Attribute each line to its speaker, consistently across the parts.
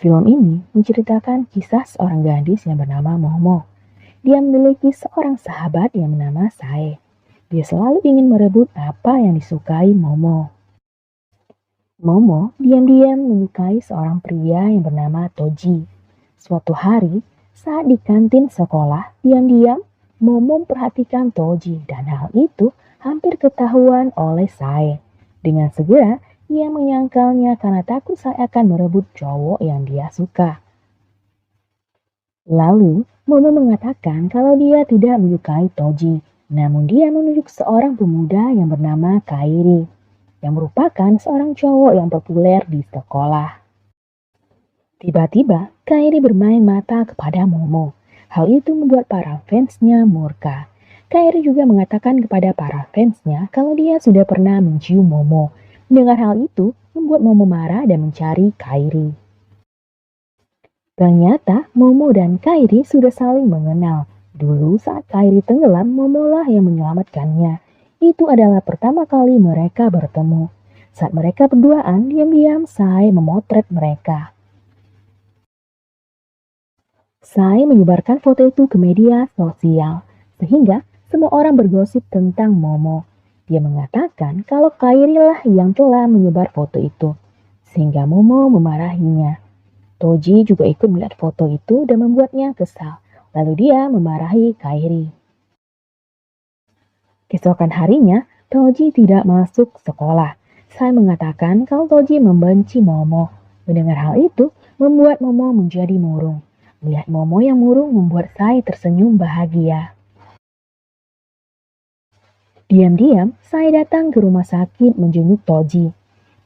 Speaker 1: Film ini menceritakan kisah seorang gadis yang bernama Momo. Dia memiliki seorang sahabat yang bernama Sae. Dia selalu ingin merebut apa yang disukai Momo. Momo diam-diam menyukai seorang pria yang bernama Toji. Suatu hari, saat di kantin sekolah, diam-diam Momo memperhatikan Toji dan hal itu hampir ketahuan oleh Sae. Dengan segera, ia menyangkalnya karena takut Sae akan merebut cowok yang dia suka. Lalu, Momo mengatakan kalau dia tidak menyukai Toji, namun dia menunjuk seorang pemuda yang bernama Kairi, yang merupakan seorang cowok yang populer di sekolah. Tiba-tiba, Kairi bermain mata kepada Momo. Hal itu membuat para fansnya murka. Kairi juga mengatakan kepada para fansnya kalau dia sudah pernah mencium Momo. Mendengar hal itu, membuat Momo marah dan mencari Kairi. Ternyata Momo dan Kairi sudah saling mengenal. Dulu saat Kairi tenggelam, Momo lah yang menyelamatkannya. Itu adalah pertama kali mereka bertemu. Saat mereka berduaan, diam-diam Sae memotret mereka. Sae menyebarkan foto itu ke media sosial, sehingga semua orang bergosip tentang Momo. Dia mengatakan kalau Kairi lah yang telah menyebar foto itu, sehingga Momo memarahinya. Toji juga ikut melihat foto itu dan membuatnya kesal. Lalu dia memarahi Kairi. Keesokan harinya, Toji tidak masuk sekolah. Sae mengatakan kalau Toji membenci Momo. Mendengar hal itu, membuat Momo menjadi murung. Melihat Momo yang murung membuat Sae tersenyum bahagia. Diam-diam, Sae datang ke rumah sakit menjenguk Toji.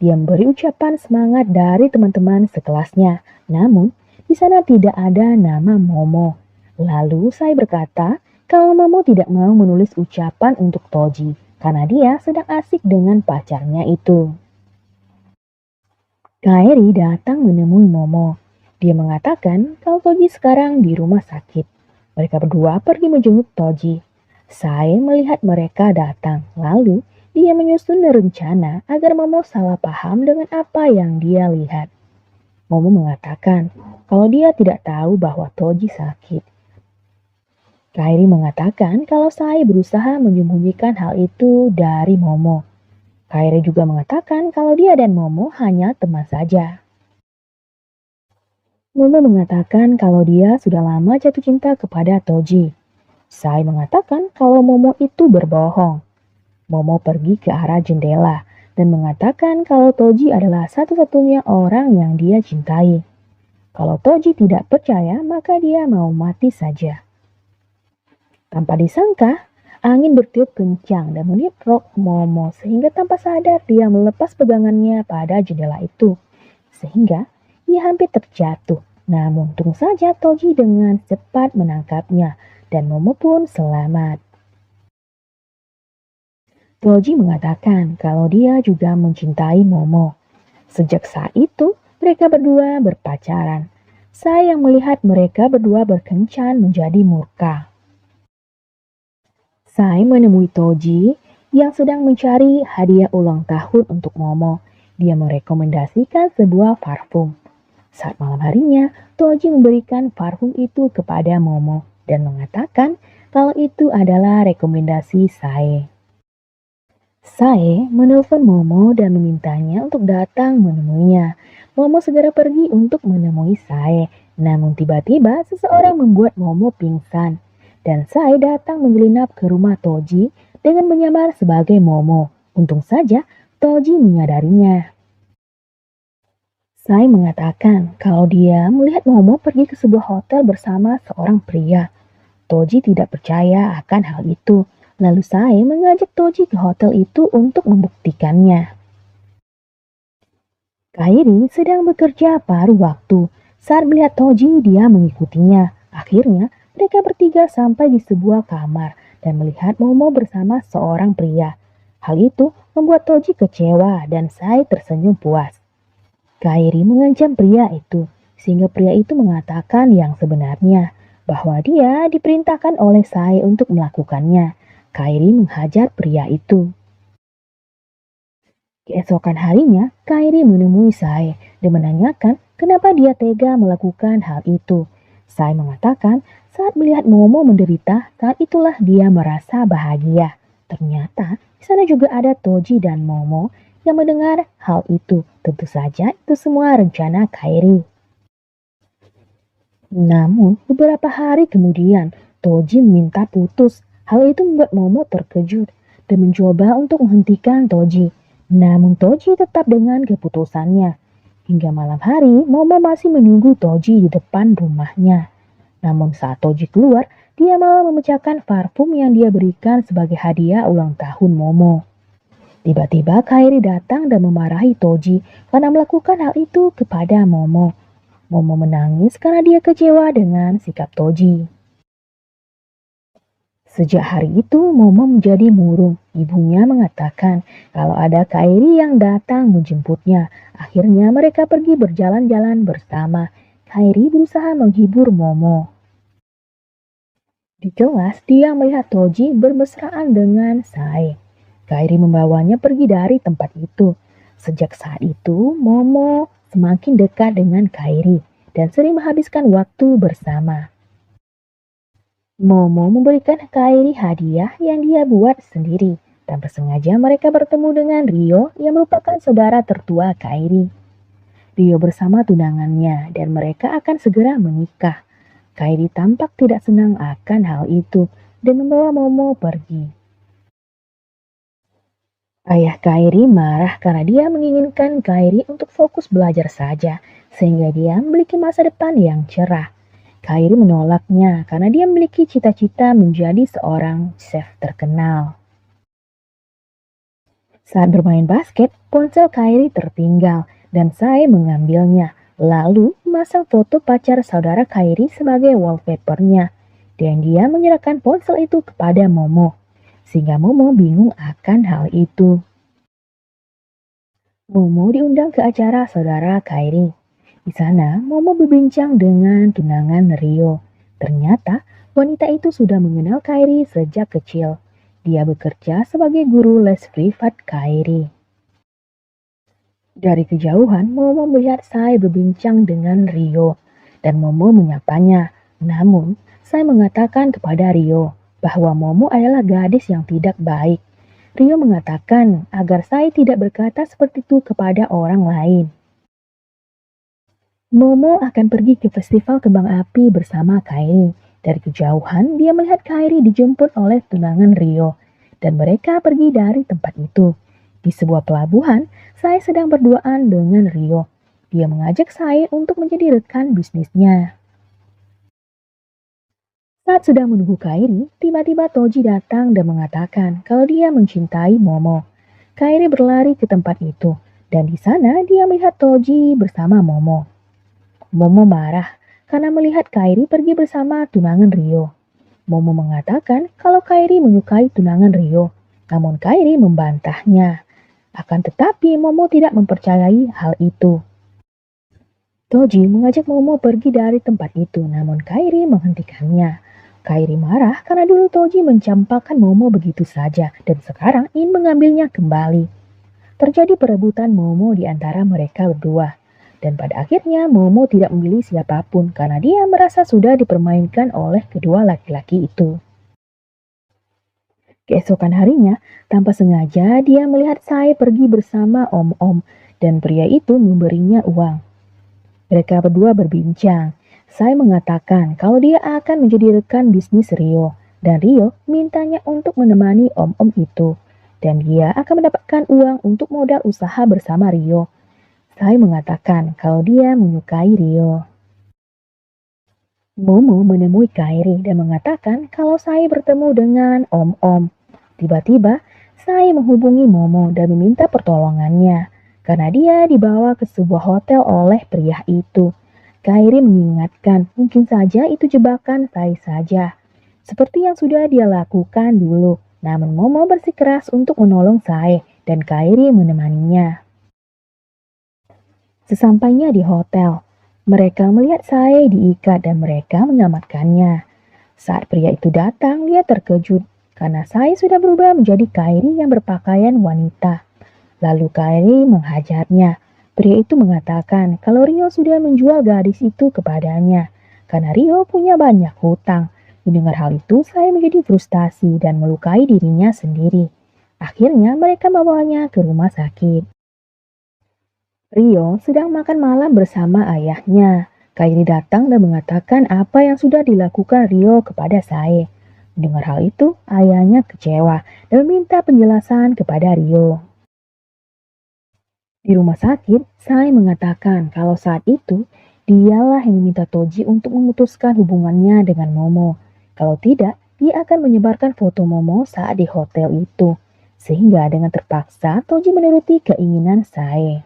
Speaker 1: Dia memberi ucapan semangat dari teman-teman sekelasnya. Namun, di sana tidak ada nama Momo. Lalu Sae berkata kalau Momo tidak mau menulis ucapan untuk Toji karena dia sedang asik dengan pacarnya itu. Kairi datang menemui Momo. Dia mengatakan kalau Toji sekarang di rumah sakit. Mereka berdua pergi menjenguk Toji. Sae melihat mereka datang, lalu dia menyusun rencana agar Momo salah paham dengan apa yang dia lihat. Momo mengatakan kalau dia tidak tahu bahwa Toji sakit. Kairi mengatakan kalau Sae berusaha menyembunyikan hal itu dari Momo. Kairi juga mengatakan kalau dia dan Momo hanya teman saja. Momo mengatakan kalau dia sudah lama jatuh cinta kepada Toji. Sae mengatakan kalau Momo itu berbohong. Momo pergi ke arah jendela dan mengatakan kalau Toji adalah satu-satunya orang yang dia cintai. Kalau Toji tidak percaya, maka dia mau mati saja. Tanpa disangka, angin bertiup kencang dan meniup rok Momo sehingga tanpa sadar dia melepas pegangannya pada jendela itu. Sehingga ia hampir terjatuh. Namun untung saja Toji dengan cepat menangkapnya dan Momo pun selamat. Toji mengatakan kalau dia juga mencintai Momo. Sejak saat itu, mereka berdua berpacaran. Sae yang melihat mereka berdua berkencan menjadi murka. Sae menemui Toji yang sedang mencari hadiah ulang tahun untuk Momo. Dia merekomendasikan sebuah parfum. Saat malam harinya, Toji memberikan parfum itu kepada Momo dan mengatakan kalau itu adalah rekomendasi Sae. Sae menelpon Momo dan memintanya untuk datang menemuinya. Momo segera pergi untuk menemui Sae. Namun tiba-tiba seseorang membuat Momo pingsan. Dan Sae datang menyelinap ke rumah Toji dengan menyamar sebagai Momo. Untung saja Toji menyadarinya. Sae mengatakan kalau dia melihat Momo pergi ke sebuah hotel bersama seorang pria. Toji tidak percaya akan hal itu. Lalu Sae mengajak Toji ke hotel itu untuk membuktikannya. Kairi sedang bekerja paruh waktu. Saat melihat Toji, dia mengikutinya. Akhirnya, mereka bertiga sampai di sebuah kamar dan melihat Momo bersama seorang pria. Hal itu membuat Toji kecewa dan Sae tersenyum puas. Kairi mengancam pria itu, sehingga pria itu mengatakan yang sebenarnya, bahwa dia diperintahkan oleh Sae untuk melakukannya. Kairi menghajar pria itu. Keesokan harinya, Kairi menemui Sae dan menanyakan kenapa dia tega melakukan hal itu. Sae mengatakan saat melihat Momo menderita, saat itulah dia merasa bahagia. Ternyata di sana juga ada Toji dan Momo yang mendengar hal itu. Tentu saja itu semua rencana Kairi. Namun beberapa hari kemudian, Toji meminta putus. Hal itu membuat Momo terkejut dan mencoba untuk menghentikan Toji. Namun Toji tetap dengan keputusannya. Hingga malam hari, Momo masih menunggu Toji di depan rumahnya. Namun saat Toji keluar, dia malah memecahkan parfum yang dia berikan sebagai hadiah ulang tahun Momo. Tiba-tiba Kairi datang dan memarahi Toji karena melakukan hal itu kepada Momo. Momo menangis karena dia kecewa dengan sikap Toji. Sejak hari itu, Momo menjadi murung. Ibunya mengatakan kalau ada Kairi yang datang menjemputnya. Akhirnya mereka pergi berjalan-jalan bersama. Kairi berusaha menghibur Momo. Di kelas, dia melihat Toji bermesraan dengan Sae. Kairi membawanya pergi dari tempat itu. Sejak saat itu, Momo semakin dekat dengan Kairi dan sering menghabiskan waktu bersama. Momo memberikan Kairi hadiah yang dia buat sendiri. Tanpa sengaja mereka bertemu dengan Rio yang merupakan saudara tertua Kairi. Rio bersama tunangannya dan mereka akan segera menikah. Kairi tampak tidak senang akan hal itu dan membawa Momo pergi. Ayah Kairi marah karena dia menginginkan Kairi untuk fokus belajar saja, sehingga dia memiliki masa depan yang cerah. Kairi menolaknya karena dia memiliki cita-cita menjadi seorang chef terkenal. Saat bermain basket, ponsel Kairi tertinggal dan Sae mengambilnya, lalu memasang foto pacar saudara Kairi sebagai wallpapernya. Dan dia menyerahkan ponsel itu kepada Momo, sehingga Momo bingung akan hal itu. Momo diundang ke acara saudara Kairi. Di sana, Momo berbincang dengan tunangan Rio. Ternyata, wanita itu sudah mengenal Kairi sejak kecil. Dia bekerja sebagai guru les privat Kairi. Dari kejauhan, Momo melihat Sae berbincang dengan Rio, dan Momo menyapanya. Namun, Sae mengatakan kepada Rio bahwa Momo adalah gadis yang tidak baik. Rio mengatakan agar Sae tidak berkata seperti itu kepada orang lain. Momo akan pergi ke festival kembang api bersama Kairi. Dari kejauhan, dia melihat Kairi dijemput oleh tunangan Rio, dan mereka pergi dari tempat itu. Di sebuah pelabuhan, Sae sedang berduaan dengan Rio. Dia mengajak Sae untuk menjadi rekan bisnisnya. Saat sedang menunggu Kairi, tiba-tiba Toji datang dan mengatakan kalau dia mencintai Momo. Kairi berlari ke tempat itu, dan di sana dia melihat Toji bersama Momo. Momo marah karena melihat Kairi pergi bersama tunangan Rio. Momo mengatakan kalau Kairi menyukai tunangan Rio, namun Kairi membantahnya. Akan tetapi Momo tidak mempercayai hal itu. Toji mengajak Momo pergi dari tempat itu, namun Kairi menghentikannya. Kairi marah karena dulu Toji mencampakkan Momo begitu saja dan sekarang ingin mengambilnya kembali. Terjadi perebutan Momo di antara mereka berdua. Dan pada akhirnya Momo tidak memilih siapapun karena dia merasa sudah dipermainkan oleh kedua laki-laki itu. Keesokan harinya, tanpa sengaja dia melihat Sae pergi bersama Om-Om dan pria itu memberinya uang. Mereka berdua berbincang. Sae mengatakan kalau dia akan menjadi rekan bisnis Rio dan Rio mintanya untuk menemani Om-Om itu dan dia akan mendapatkan uang untuk modal usaha bersama Rio. Sae mengatakan kalau dia menyukai Rio. Momo menemui Kairi dan mengatakan kalau Sae bertemu dengan Om-Om. Tiba-tiba, Sae menghubungi Momo dan meminta pertolongannya karena dia dibawa ke sebuah hotel oleh pria itu. Kairi mengingatkan mungkin saja itu jebakan Sae saja, seperti yang sudah dia lakukan dulu. Namun Momo bersikeras untuk menolong Sae dan Kairi menemaninya. Sesampainya di hotel, mereka melihat Sae diikat dan mereka menyelamatkannya. Saat pria itu datang, dia terkejut karena Sae sudah berubah menjadi Kairi yang berpakaian wanita. Lalu Kairi menghajarnya. Pria itu mengatakan kalau Rio sudah menjual gadis itu kepadanya karena Rio punya banyak hutang. Mendengar hal itu, saya menjadi frustasi dan melukai dirinya sendiri. Akhirnya mereka membawanya ke rumah sakit. Rio sedang makan malam bersama ayahnya. Kairi datang dan mengatakan apa yang sudah dilakukan Rio kepada saya. Mendengar hal itu, ayahnya kecewa dan meminta penjelasan kepada Rio. Di rumah sakit, saya mengatakan kalau saat itu dialah yang meminta Toji untuk memutuskan hubungannya dengan Momo. Kalau tidak, dia akan menyebarkan foto Momo saat di hotel itu. Sehingga dengan terpaksa Toji menuruti keinginan saya.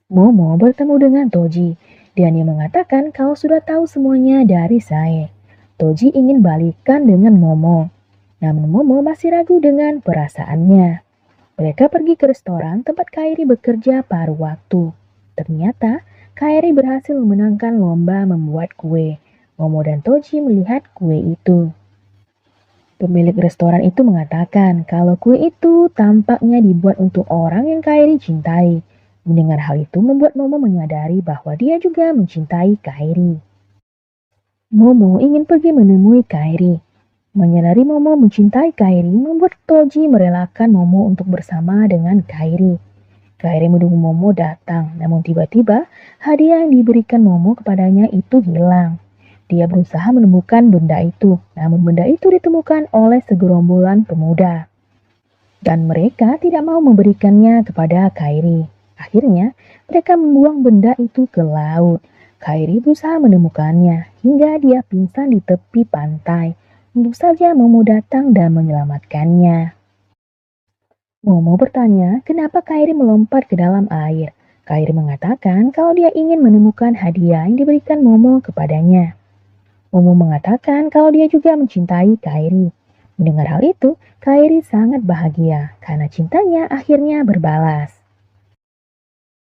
Speaker 1: Momo bertemu dengan Toji dan dia mengatakan kalau sudah tahu semuanya dari saya. Toji ingin balikan dengan Momo. Namun Momo masih ragu dengan perasaannya. Mereka pergi ke restoran tempat Kairi bekerja paruh waktu. Ternyata Kairi berhasil memenangkan lomba membuat kue. Momo dan Toji melihat kue itu. Pemilik restoran itu mengatakan kalau kue itu tampaknya dibuat untuk orang yang Kairi cintai. Mendengar hal itu membuat Momo menyadari bahwa dia juga mencintai Kairi. Momo ingin pergi menemui Kairi. Menyadari Momo mencintai Kairi membuat Toji merelakan Momo untuk bersama dengan Kairi. Kairi menunggu Momo datang, namun tiba-tiba hadiah yang diberikan Momo kepadanya itu hilang. Dia berusaha menemukan benda itu, namun benda itu ditemukan oleh segerombolan pemuda. Dan mereka tidak mau memberikannya kepada Kairi. Akhirnya, mereka membuang benda itu ke laut. Kairi berusaha menemukannya hingga dia pingsan di tepi pantai. Tentu saja Momo datang dan menyelamatkannya. Momo bertanya kenapa Kairi melompat ke dalam air. Kairi mengatakan kalau dia ingin menemukan hadiah yang diberikan Momo kepadanya. Momo mengatakan kalau dia juga mencintai Kairi. Mendengar hal itu, Kairi sangat bahagia karena cintanya akhirnya berbalas.